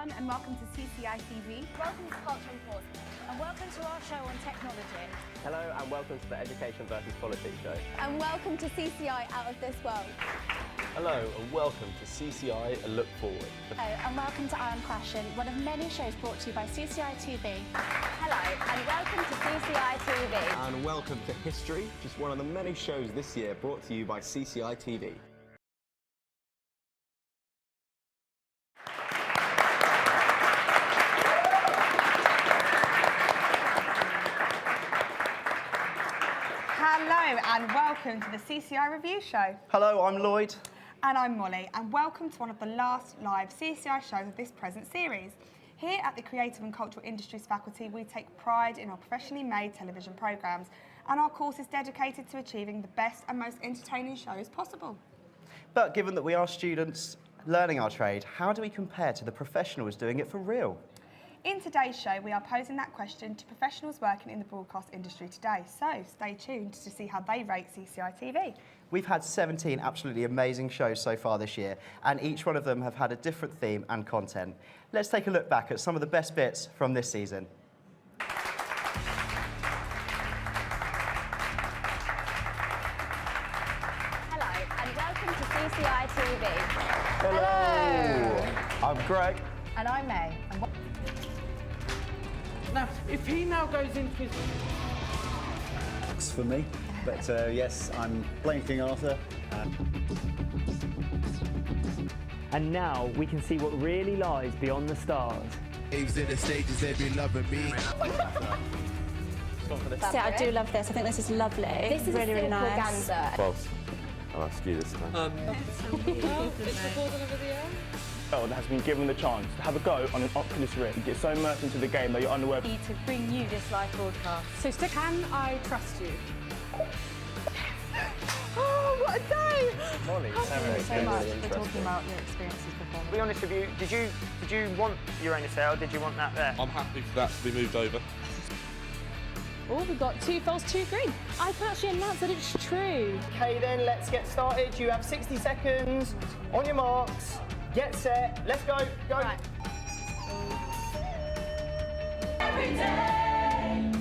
everyone, and welcome to CCITV. Welcome to Culture and Portsmouth. And welcome to our show on technology. Hello and welcome to the Education versus Politics show. And welcome to CCI Out of This World. Hello and welcome to CCI A Look Forward. Hello and welcome to I Am Crashing, one of many shows brought to you by CCITV. Hello and welcome to CCITV. And welcome to History, just one of the many shows this year brought to you by CCI TV. Hello and welcome to the CCI Review Show. Hello, I'm Lloyd. And I'm Molly, and welcome to one of the last live CCI shows of this present series. Here at the Creative and Cultural Industries faculty, we take pride in our professionally made television programmes, and our course is dedicated to achieving the best and most entertaining shows possible. But given that we are students learning our trade, how do we compare to the professionals doing it for real? In today's show, we are posing that question to professionals working in the broadcast industry today, so stay tuned to see how they rate CCI TV. We've had 17 absolutely amazing shows so far this year, and each one of them have had a different theme and content. Let's take a look back at some of the best bits from this season. Hello and welcome to CCI TV. Hello. I'm Greg. And I'm May. Now, if he now goes into his... For me, but yes, I'm playing King Arthur. And now we can see what really lies beyond the stars. Waves in the stages, they've been loving me. I do love this. I think this is lovely. This is really, a really nice. False. I'll ask you this time. That has been given the chance to have a go on an Oculus Rift. You get so immersed into the game that you're unaware. To bring you this live broadcast. So, can I trust you? Oh, what a day! Molly, Thank you so much for talking about your experiences before. To be honest with you, did you want your own or did you want that there? I'm happy for that to be moved over. Oh, we've got 2 false, 2 green. I can actually announce that it's true. Okay then, let's get started. You have 60 seconds. On your marks, get set, let's go, go. Right.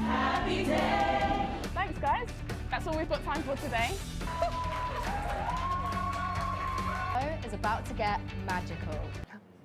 Happy day. Thanks, guys. That's all we've got time for today. Is about to get magical.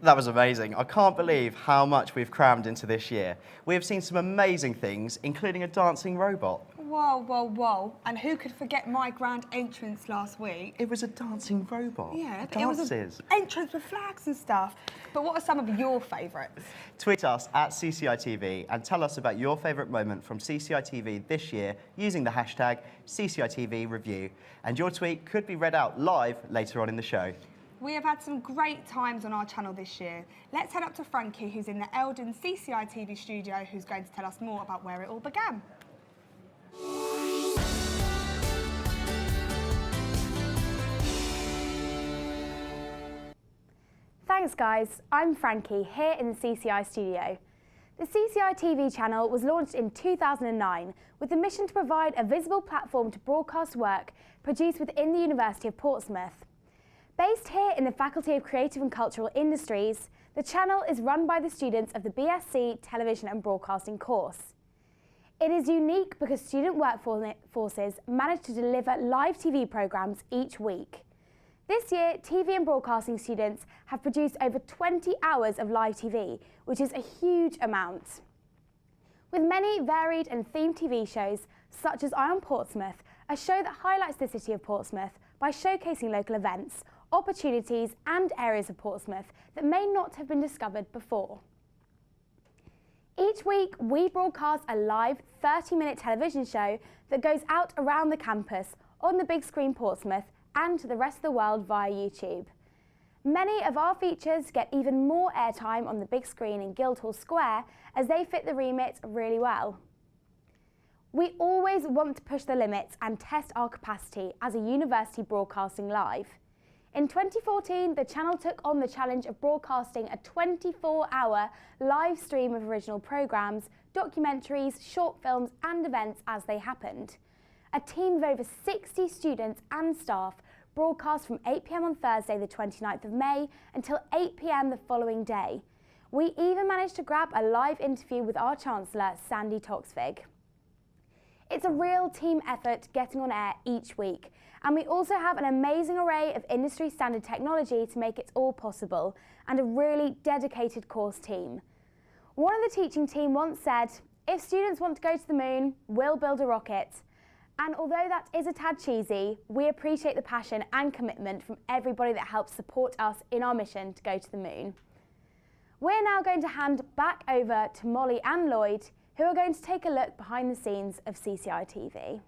That was amazing. I can't believe how much we've crammed into this year. We have seen some amazing things, including a dancing robot. Whoa, whoa, whoa. And who could forget my grand entrance last week? It was a dancing robot. Yeah, it it was an entrance with flags and stuff. But what are some of your favourites? Tweet us at CCITV and tell us about your favourite moment from CCITV this year using the hashtag CCITV Review. And your tweet could be read out live later on in the show. We have had some great times on our channel this year. Let's head up to Frankie, who's in the Eldon CCI TV studio, who's going to tell us more about where it all began. Thanks guys, I'm Frankie here in the CCI studio. The CCI TV channel was launched in 2009 with the mission to provide a visible platform to broadcast work produced within the University of Portsmouth. Based here in the Faculty of Creative and Cultural Industries, the channel is run by the students of the BSc Television and Broadcasting course. It is unique because student workforces manage to deliver live TV programmes each week. This year, TV and broadcasting students have produced over 20 hours of live TV, which is a huge amount. With many varied and themed TV shows, such as I Am Portsmouth, a show that highlights the city of Portsmouth by showcasing local events, opportunities and areas of Portsmouth that may not have been discovered before. Each week, we broadcast a live 30-minute television show that goes out around the campus, on the big screen Portsmouth, and to the rest of the world via YouTube. Many of our features get even more airtime on the big screen in Guildhall Square as they fit the remit really well. We always want to push the limits and test our capacity as a university broadcasting live. In 2014, the channel took on the challenge of broadcasting a 24-hour live stream of original programmes, documentaries, short films and events as they happened. A team of over 60 students and staff broadcast from 8 p.m. on Thursday the 29th of May until 8 p.m. the following day. We even managed to grab a live interview with our Chancellor, Sandy Toksvig. It's a real team effort getting on air each week, and we also have an amazing array of industry standard technology to make it all possible, and a really dedicated course team. One of the teaching team once said, "If students want to go to the moon, we'll build a rocket." And although that is a tad cheesy, we appreciate the passion and commitment from everybody that helps support us in our mission to go to the moon. We're now going to hand back over to Molly and Lloyd, who are going to take a look behind the scenes of CCI TV.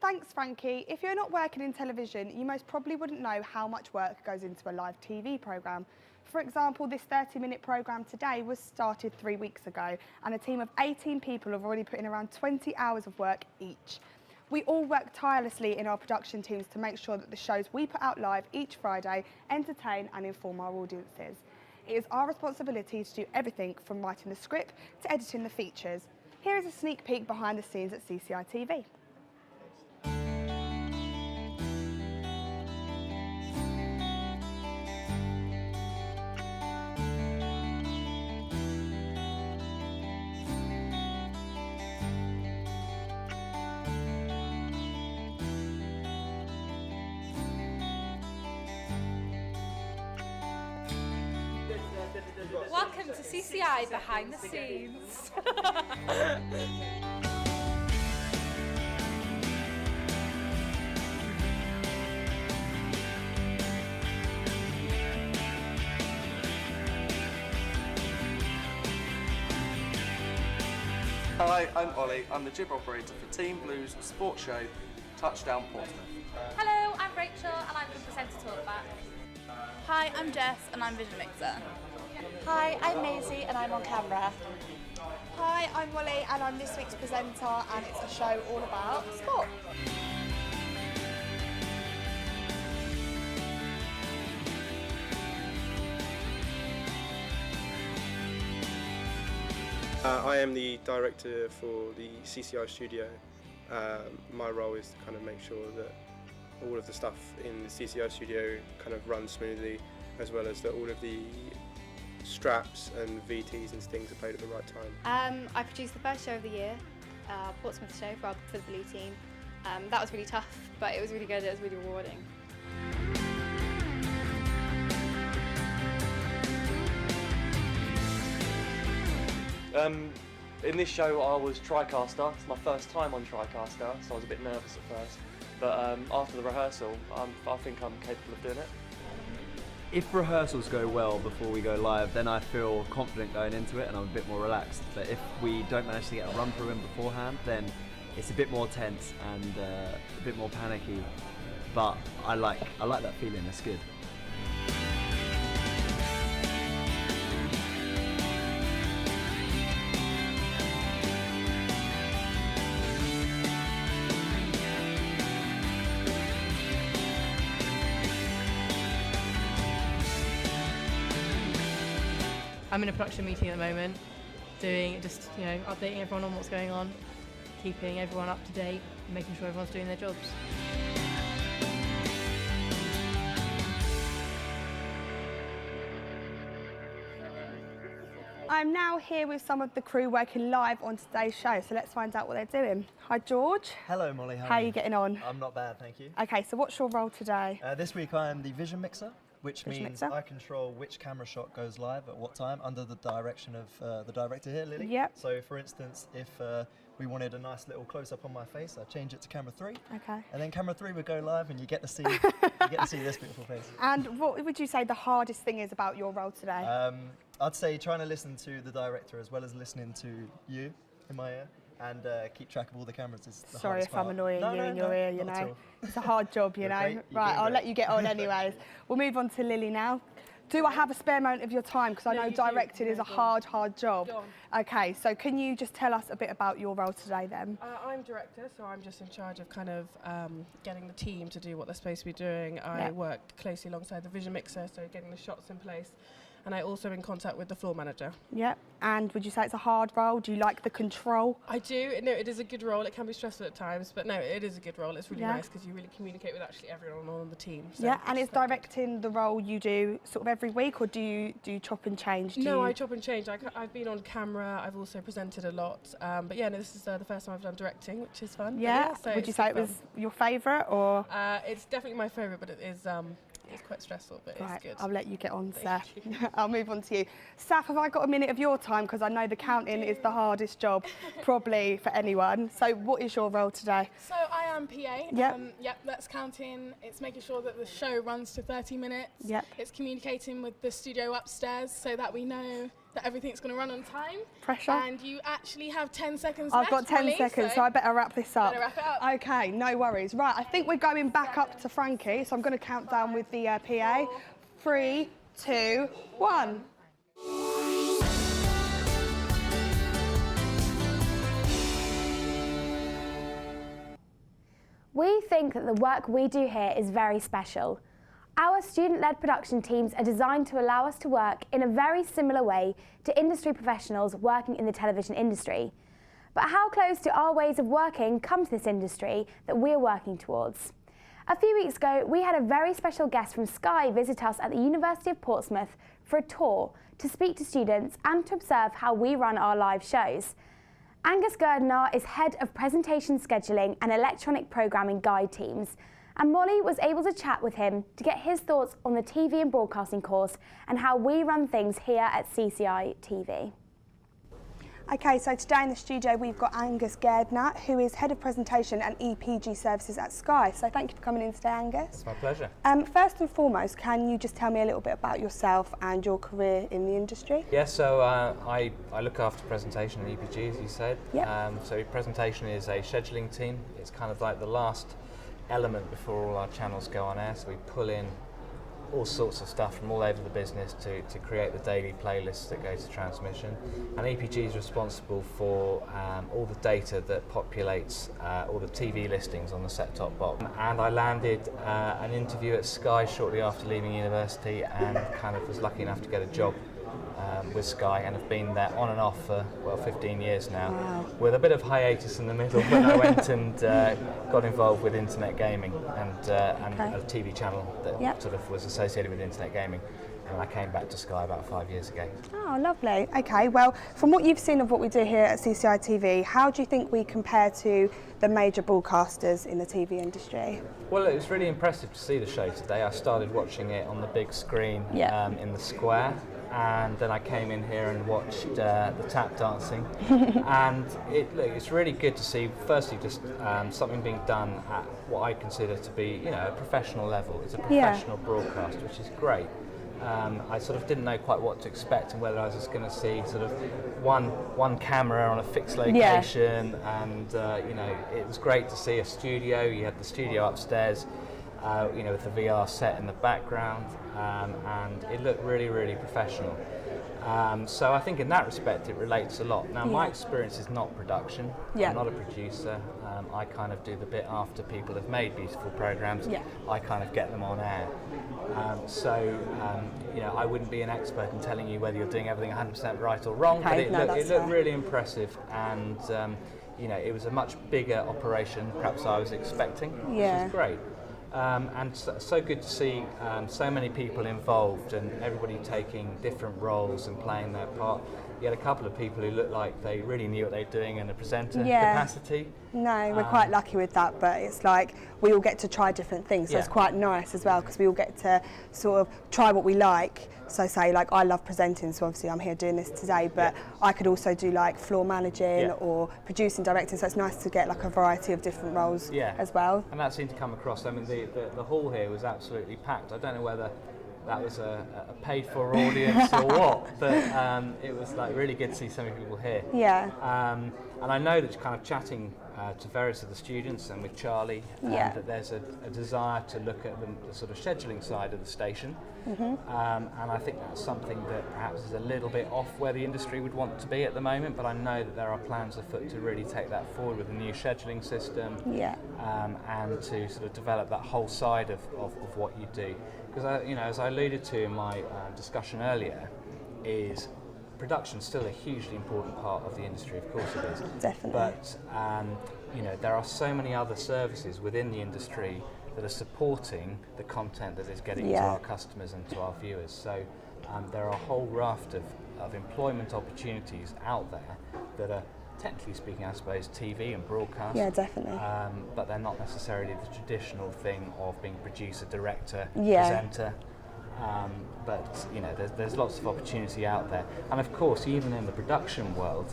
Thanks, Frankie. If you're not working in television, you most probably wouldn't know how much work goes into a live TV programme. For example, this 30-minute programme today was started 3 weeks ago, and a team of 18 people have already put in around 20 hours of work each. We all work tirelessly in our production teams to make sure that the shows we put out live each Friday entertain and inform our audiences. It is our responsibility to do everything from writing the script to editing the features. Here is a sneak peek behind the scenes at CCI TV. Welcome to CCI Behind the Scenes. Hi, I'm Ollie. I'm the jib operator for Team Blue's sports show, Touchdown Portsmouth. Hello, I'm Rachel and I'm the presenter talkback. Hi, I'm Jess and I'm Vision Mixer. Hi, I'm Maisie and I'm on camera. Hi, I'm Molly and I'm this week's presenter, and it's a show all about sport. I am the director for the CCI studio. My role is to kind of make sure that all of the stuff in the CCI studio kind of runs smoothly, as well as that all of the straps and VTs and stings are played at the right time. I produced the first show of the year, Portsmouth show for the Blue team. That was really tough, but it was really good, it was really rewarding. In this show I was TriCaster. It's my first time on TriCaster, so I was a bit nervous at first. But after the rehearsal, I think I'm capable of doing it. If rehearsals go well before we go live, then I feel confident going into it and I'm a bit more relaxed. But if we don't manage to get a run through in beforehand, then it's a bit more tense and a bit more panicky. But I like that feeling, it's good. I'm in a production meeting at the moment, updating everyone on what's going on, keeping everyone up to date, making sure everyone's doing their jobs. I'm now here with some of the crew working live on today's show, so let's find out what they're doing. Hi George. Hello Molly, how are you getting on? I'm not bad, thank you. Okay, so what's your role today? This week I am the Vision Mixer, which means I control which camera shot goes live at what time under the direction of the director here, Lily. Yep. So for instance, if we wanted a nice little close-up on my face, I'd change it to camera 3. Okay. And then camera 3 would go live and you get to see this beautiful face. And what would you say the hardest thing is about your role today? I'd say trying to listen to the director as well as listening to you in my ear. And keep track of all the cameras is the Sorry hardest if I'm annoying you in your ear, you know. It's a hard job, you know. Great. Right, I'll let you get on anyways. We'll move on to Lily now. Do I have a spare moment of your time? Because I know directing is a hard job. Okay, so can you just tell us a bit about your role today then? I'm director, so I'm just in charge of kind of getting the team to do what they're supposed to be doing. I work closely alongside the Vision Mixer, so getting the shots in place. and I also in contact with the floor manager. Yep. And would you say it's a hard role? Do you like the control? I do. No, it is a good role. It can be stressful at times, but no, it is a good role. It's really nice because you really communicate with actually everyone on the team. So yeah, and is directing the role you do sort of every week, or do you chop and change? No, I chop and change. I've been on camera. I've also presented a lot. But yeah, no, this is the first time I've done directing, which is fun. Yeah. So would you say it was your favourite, or? It's definitely my favourite, but it is. It's quite stressful, but it's good. I'll let you get on, Saf. I'll move on to you. Saf, have I got a minute of your time? Because I know the counting is the hardest job probably for anyone. So what is your role today? So I am PA. Yep. That's counting. It's making sure that the show runs to 30 minutes. Yep. It's communicating with the studio upstairs so that we know that everything's going to run on time. Pressure. And you actually have 10 seconds I've left. got 10 seconds, so I better wrap this up. Better wrap it up. Okay, no worries. Right, I think we're going back up to Frankie, so I'm going to count down with the PA. 3, 2, 1. We think that the work we do here is very special. Our student-led production teams are designed to allow us to work in a very similar way to industry professionals working in the television industry. But how close do our ways of working come to this industry that we're working towards? A few weeks ago, we had a very special guest from Sky visit us at the University of Portsmouth for a tour to speak to students and to observe how we run our live shows. Angus Gurdener is head of presentation scheduling and electronic programming guide teams, and Molly was able to chat with him to get his thoughts on the TV and broadcasting course and how we run things here at CCI TV. Okay, so today in the studio we've got Angus Gardner, who is Head of Presentation and EPG Services at Sky. So thank you for coming in today, Angus. It's my pleasure. First and foremost, can you just tell me a little bit about yourself and your career in the industry? Yeah, so I look after presentation and EPG, as you said. Yep. So presentation is a scheduling team. It's kind of like the last element before all our channels go on air. So we pull in all sorts of stuff from all over the business to create the daily playlists that go to transmission. And EPG is responsible for all the data that populates all the TV listings on the set-top box. And I landed an interview at Sky shortly after leaving university and kind of was lucky enough to get a job with Sky and have been there on and off for, 15 years now. Wow. With a bit of hiatus in the middle when I went and got involved with internet gaming and a TV channel that sort of was associated with internet gaming. And I came back to Sky about 5 years ago. Oh, lovely. Okay, well, from what you've seen of what we do here at CCI TV, how do you think we compare to the major broadcasters in the TV industry? Well, it was really impressive to see the show today. I started watching it on the big screen in the square, and then I came in here and watched the tap dancing. And it's really good to see, firstly, just something being done at what I consider to be, a professional level. It's a professional broadcast, which is great. I sort of didn't know quite what to expect and whether I was just going to see sort of one camera on a fixed location, and it was great to see a studio. You had the studio upstairs, with the VR set in the background, and it looked really, really professional. So I think in that respect it relates a lot. Now my experience is not production. I'm not a producer. I kind of do the bit after people have made beautiful programs. I kind of get them on air. I wouldn't be an expert in telling you whether you're doing everything 100% right or wrong, but it looked really impressive, and it was a much bigger operation perhaps I was expecting, which is great. And so good to see so many people involved and everybody taking different roles and playing their part. You had a couple of people who looked like they really knew what they were doing in a presenter capacity. No, we're quite lucky with that, but it's like we all get to try different things, so it's quite nice as well because we all get to sort of try what we like. So say like I love presenting, so obviously I'm here doing this today, but I could also do like floor managing or producing, directing, so it's nice to get like a variety of different roles as well. And that seemed to come across. I mean the hall here was absolutely packed. I don't know whether that was a paid-for audience or what, but it was like really good to see so many people here. Yeah. And I know that kind of chatting to various of the students and with Charlie, that there's a desire to look at the sort of scheduling side of the station. And I think that's something that perhaps is a little bit off where the industry would want to be at the moment, but I know that there are plans afoot to really take that forward with a new scheduling system and to sort of develop that whole side of what you do. Because, as I alluded to in my discussion earlier, is production still a hugely important part of the industry, of course it is. Definitely. But there are so many other services within the industry that are supporting the content that is getting to our customers and to our viewers. So there are a whole raft of employment opportunities out there that are, technically speaking, I suppose, TV and broadcast. Yeah, definitely. But they're not necessarily the traditional thing of being producer, director, presenter. But there's lots of opportunity out there, and of course, even in the production world,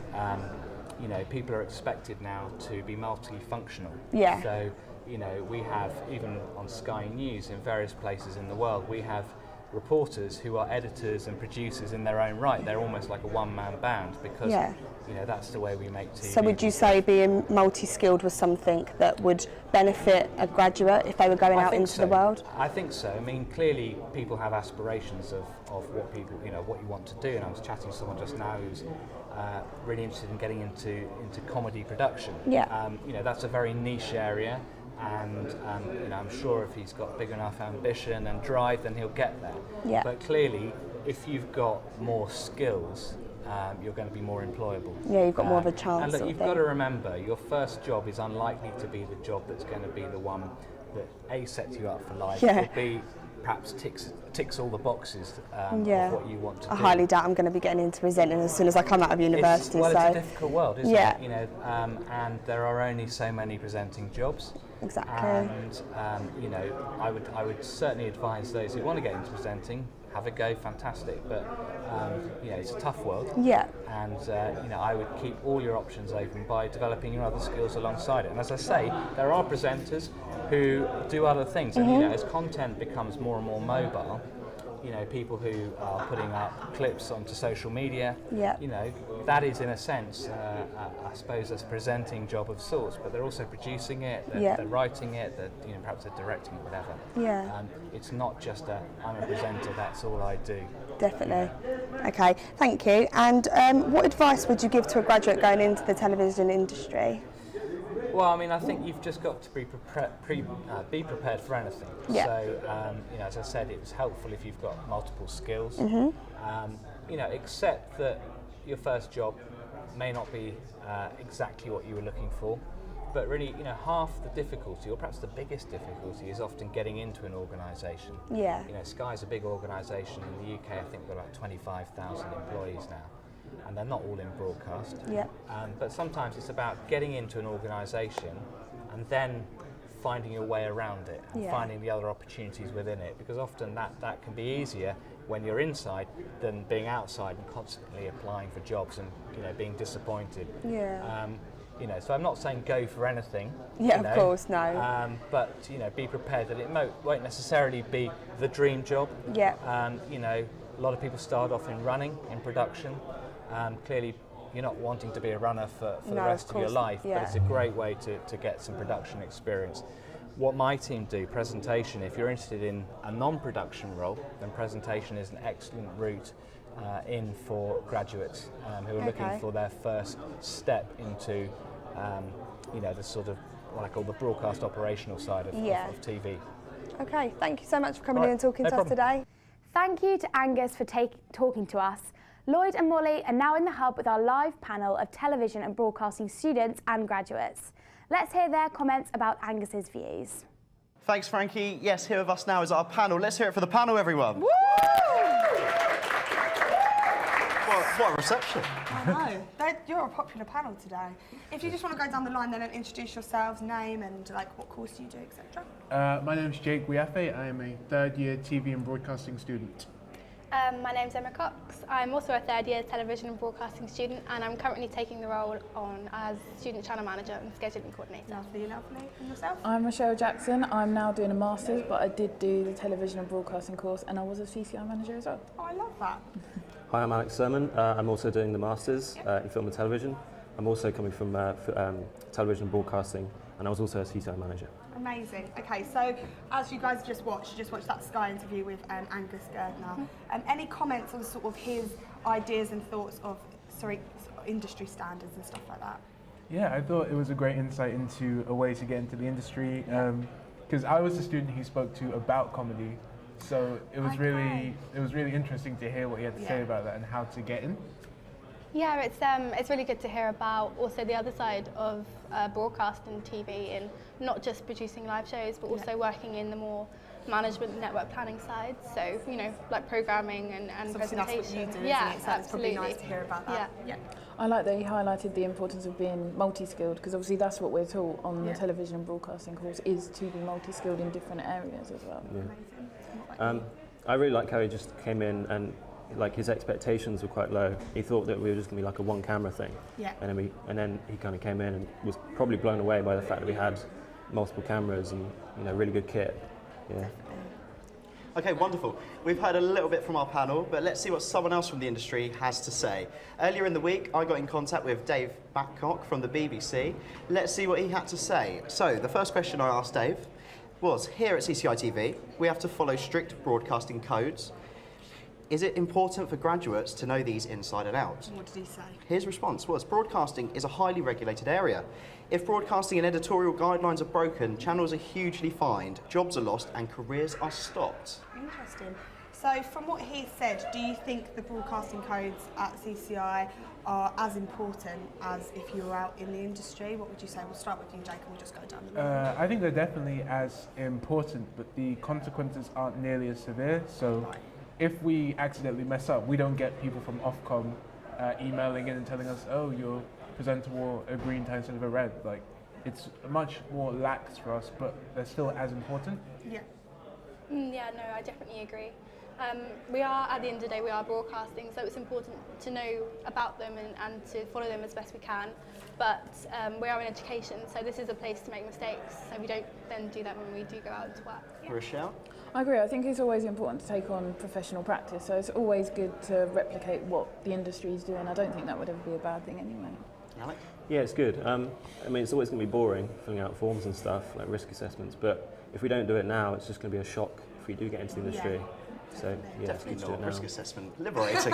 people are expected now to be multifunctional. Yeah. So, we have, even on Sky News in various places in the world, we have reporters who are editors and producers in their own right. They're almost like a one-man band because that's the way we make TV. So would you say being multi-skilled was something that would benefit a graduate if they were going out into the world? I think so. I mean, clearly people have aspirations of what people, what you want to do. And I was chatting to someone just now who's really interested in getting into comedy production. Yeah. That's a very niche area. And I'm sure if he's got big enough ambition and drive, then he'll get there. Yeah. But clearly, if you've got more skills, you're going to be more employable. Yeah, you've got more of a chance. And look, you've got to remember, your first job is unlikely to be the job that's going to be the one that A, sets you up for life, or B, perhaps ticks all the boxes of what you want to do. I highly doubt I'm going to be getting into presenting as soon as I come out of university. It's a difficult world, isn't it? And there are only so many presenting jobs. Exactly. And I would certainly advise those who want to get into presenting, have a go, fantastic. But it's a tough world. Yeah. And I would keep all your options open by developing your other skills alongside it. And as I say, there are presenters who do other things. And as content becomes more and more mobile, people who are putting up clips onto social media, that is in a sense, I suppose, a presenting job of sorts, but they're also producing it, they're writing it, perhaps they're directing it, whatever. Yeah. It's not just I'm a presenter, that's all I do. Definitely. Okay, thank you. And what advice would you give to a graduate going into the television industry? Well, I mean, I think you've just got to be prepared for anything. Yeah. So, as I said, it was helpful if you've got multiple skills. Accept that your first job may not be exactly what you were looking for, but really, half the difficulty, or perhaps the biggest difficulty, is often getting into an organisation. Yeah. Sky's a big organisation. In the UK, I think we've got about 25,000 employees now. And they're not all in broadcast. Yeah. But sometimes it's about getting into an organisation and then finding your way around it and finding the other opportunities within it, because often that can be easier when you're inside than being outside and constantly applying for jobs and being disappointed. Yeah. So I'm not saying go for anything. Yeah, of course, no. But be prepared that it won't necessarily be the dream job. Yeah. A lot of people start off in running, in production. Clearly, you're not wanting to be a runner for the rest of your life, but it's a great way to get some production experience. What my team do, presentation, if you're interested in a non-production role, then presentation is an excellent route in for graduates who are looking for their first step into, the sort of what I call the broadcast operational side of TV. Okay, thank you so much for coming in and talking to us today. Thank you to Angus for talking to us. Lloyd and Molly are now in the hub with our live panel of television and broadcasting students and graduates. Let's hear their comments about Angus's views. Thanks, Frankie. Yes, here with us now is our panel. Let's hear it for the panel, everyone. Woo! What a reception. I know. You're a popular panel today. If you just want to go down the line then and introduce yourselves, name and what course you do, etc. My name's Jake Wiafe. I am a third-year TV and broadcasting student. My name's Emma Cox. I'm also a third-year television and broadcasting student, and I'm currently taking the role on as student channel manager and scheduling coordinator. Lovely, lovely. And yourself? I'm Michelle Jackson. I'm now doing a master's, but I did do the television and broadcasting course, and I was a CCI manager as well. Oh, I love that. Hi, I'm Alex Sermon. I'm also doing the Masters in Film and Television. I'm also coming from television broadcasting, and I was also a CCI manager. Amazing. Okay, so as you guys just watched that Sky interview with Angus Gerdner. Any comments on sort of his ideas and thoughts of industry standards and stuff like that? Yeah, I thought it was a great insight into a way to get into the industry. Because I was the student he spoke to about comedy, so it was really interesting to hear what he had to say about that and how to get in. Yeah, it's really good to hear about also the other side of broadcast and TV, and not just producing live shows, but also working in the more management network planning side. So, you know, like programming and presentation. That's what you do, isn't yeah, it? So it's probably nice to hear about that. Yeah. I like that he highlighted the importance of being multi-skilled, because obviously that's what we're taught on the television broadcasting course, is to be multi-skilled in different areas as well. Yeah. I really like how he just came in and like his expectations were quite low. He thought that we were just going to be like a one camera thing. Yeah. And then he kind of came in and was probably blown away by the fact that we had multiple cameras and, you know, really good kit. Yeah. Okay, wonderful. We've heard a little bit from our panel, but let's see what someone else from the industry has to say. Earlier in the week, I got in contact with Dave Babcock from the BBC. Let's see what he had to say. So, the first question I asked Dave was, here at CCI TV, we have to follow strict broadcasting codes. Is it important for graduates to know these inside and out? What did he say? His response was, broadcasting is a highly regulated area. If broadcasting and editorial guidelines are broken, channels are hugely fined, jobs are lost and careers are stopped. Interesting. So from what he said, do you think the broadcasting codes at CCI are as important as if you were out in the industry? What would you say? We'll start with you, Jake, and we'll just go down the line. I think they're definitely as important, but the consequences aren't nearly as severe. So if we accidentally mess up, we don't get people from Ofcom emailing in and telling us, oh, your presenter wore a green tie instead of a red. Like, it's much more lax for us, but they're still as important. Yeah. Yeah, no, I definitely agree. We are, at the end of the day, we are broadcasting, so it's important to know about them and to follow them as best we can. But we are in education, so this is a place to make mistakes, so we don't then do that when we do go out into work. Rochelle? I agree. I think it's always important to take on professional practice, so it's always good to replicate what the industry is doing. I don't think that would ever be a bad thing anyway. Alex? Yeah, it's good. I mean, it's always going to be boring filling out forms and stuff, like risk assessments, but if we don't do it now, it's just going to be a shock if we do get into the industry. So, yeah, it's good to do it now. Risk assessment. Liberating.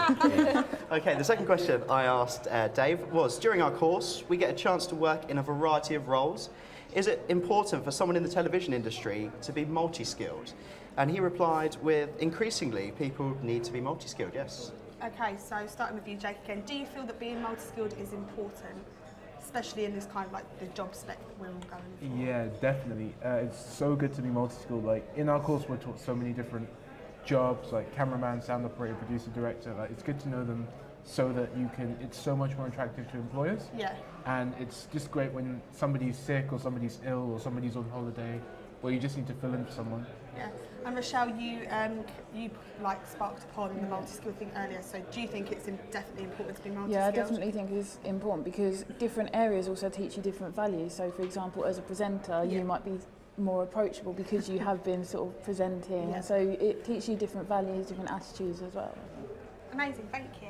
Okay, the second question I asked Dave was, during our course, we get a chance to work in a variety of roles. Is it important for someone in the television industry to be multi-skilled? And he replied with, increasingly, people need to be multi-skilled, yes. Okay, so starting with you, Jake, again, do you feel that being multi-skilled is important, especially in this kind of like the job spec that we're all going for? Yeah, definitely. It's so good to be multi-skilled. Like, in our course, we're taught so many different jobs, like cameraman, sound operator, producer, director. Like, it's good to know them so that you can, it's so much more attractive to employers. Yeah. And it's just great when somebody's sick or somebody's ill or somebody's on holiday, where you just need to fill in for someone. Yeah. And Rochelle, you like sparked upon the multi-skilled thing earlier, so do you think it's definitely important to be multi-skilled? Yeah, I definitely think it's important because different areas also teach you different values. So for example, as a presenter, you might be more approachable because you have been sort of presenting. Yeah. So it teaches you different values, different attitudes as well. Amazing, thank you.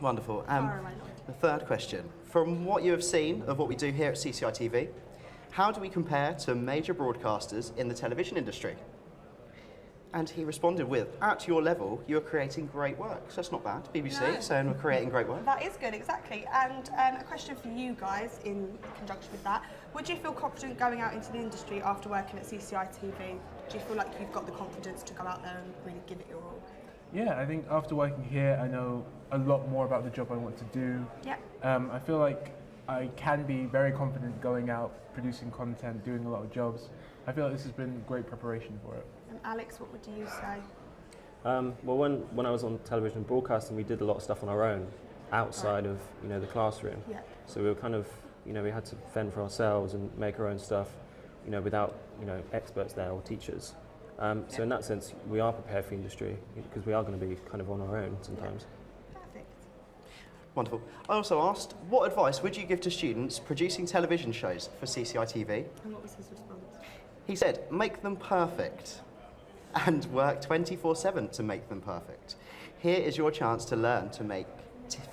Wonderful. The third question. From what you have seen of what we do here at CCI TV, how do we compare to major broadcasters in the television industry? And he responded with, at your level, you are creating great work. So that's not bad. BBC saying we're creating great work. That is good, exactly. And a question for you guys in conjunction with that. Would you feel confident going out into the industry after working at CCI TV? Do you feel like you've got the confidence to go out there and really give it your all? Yeah, I think after working here, I know a lot more about the job I want to do. Yeah. I feel like I can be very confident going out, producing content, doing a lot of jobs. I feel like this has been great preparation for it. And Alex, what would you say? Well, when I was on television broadcasting, we did a lot of stuff on our own, outside of the classroom. Yeah. So we were kind of we had to fend for ourselves and make our own stuff, without experts there or teachers. So in that sense, we are prepared for industry because we are going to be kind of on our own sometimes. Perfect. Wonderful. I also asked, what advice would you give to students producing television shows for CCI TV? And what was his response? He said, make them perfect and work 24/7 to make them perfect. Here is your chance to learn to make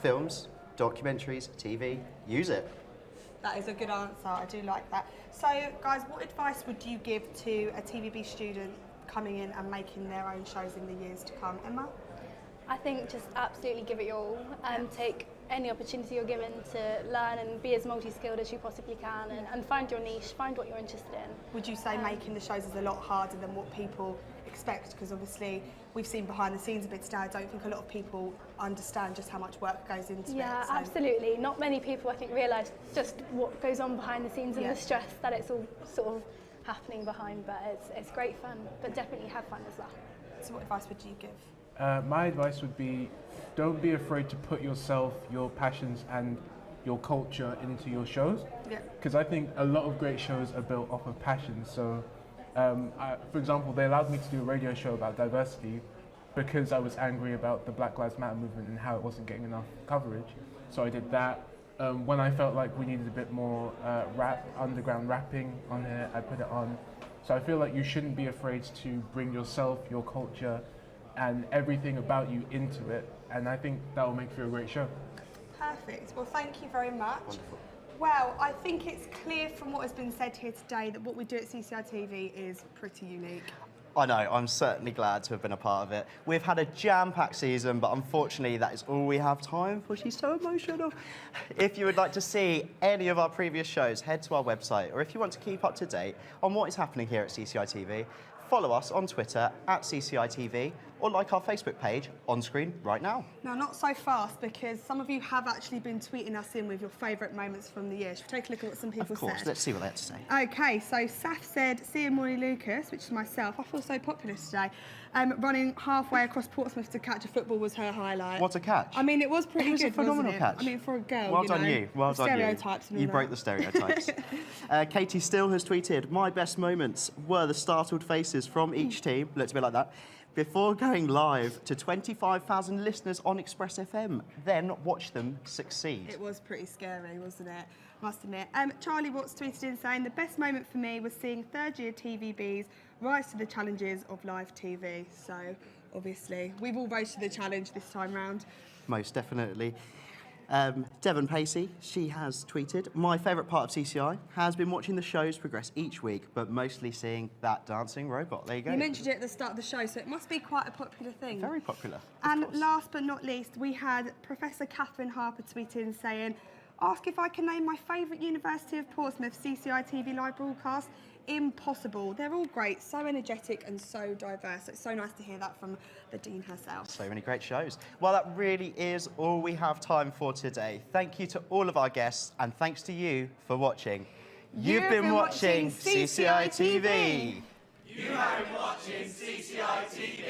films, documentaries, TV, use it. That is a good answer. I do like that. So, guys, what advice would you give to a TVB student coming in and making their own shows in the years to come? Emma? I think just absolutely give it your all and take any opportunity you're given to learn and be as multi-skilled as you possibly can and find your niche, find what you're interested in. Would you say making the shows is a lot harder than what people expect? Because obviously we've seen behind the scenes a bit today. I don't think a lot of people understand just how much work goes into it. Yeah, so. absolutely. Not many people, I think, realise just what goes on behind the scenes and the stress that it's all sort of happening behind, but it's great fun, but definitely have fun as well. So what advice would you give? My advice would be, don't be afraid to put yourself, your passions and your culture into your shows. Because I think a lot of great shows are built off of passion. So, for example, they allowed me to do a radio show about diversity because I was angry about the Black Lives Matter movement and how it wasn't getting enough coverage. So I did that. When I felt like we needed a bit more underground rapping on here, I put it on. So I feel like you shouldn't be afraid to bring yourself, your culture, and everything about you into it, and I think that will make for a great show. Perfect. Well, thank you very much. Wonderful. Well, I think it's clear from what has been said here today that what we do at CCI TV is pretty unique. I know, I'm certainly glad to have been a part of it. We've had a jam-packed season, but unfortunately that is all we have time for. She's so emotional. If you would like to see any of our previous shows, head to our website, or if you want to keep up to date on what is happening here at CCI TV, follow us on Twitter at CCITV or like our Facebook page on screen right now. Now, not so fast, because some of you have actually been tweeting us in with your favourite moments from the year. Should we take a look at what some people said? Of course, let's see what they have to say. Okay, so Saf said, seeing Molly Lucas, which is myself, I feel so popular today, running halfway across Portsmouth to catch a football was her highlight. What a catch. I mean, it was pretty It was good, a phenomenal wasn't it? catch. I mean, for a girl, Well you done know, you, well done you. stereotypes and all You that. broke the stereotypes. Katie Still has tweeted, my best moments were the startled faces from each team, looks a bit like that, before going live to 25,000 listeners on Express FM, then watch them succeed. It was pretty scary, wasn't it? Must admit. Charlie Watts tweeted in saying, the best moment for me was seeing third-year TVBs rise to the challenges of live TV. So, obviously, we've all rose to the challenge this time round. Most definitely. Devon Pacey, she has tweeted, my favourite part of CCI has been watching the shows progress each week, but mostly seeing that dancing robot. There you go. You mentioned it at the start of the show, so it must be quite a popular thing. Very popular. And last but not least, we had Professor Catherine Harper tweet in saying, ask if I can name my favourite University of Portsmouth CCI TV live broadcast. Impossible. They're all great, so energetic and so diverse. It's so nice to hear that from the Dean herself. So many great shows. Well, that really is all we have time for today. Thank you to all of our guests, and thanks to you for watching. You've been watching CCI TV. You have been watching CCI TV.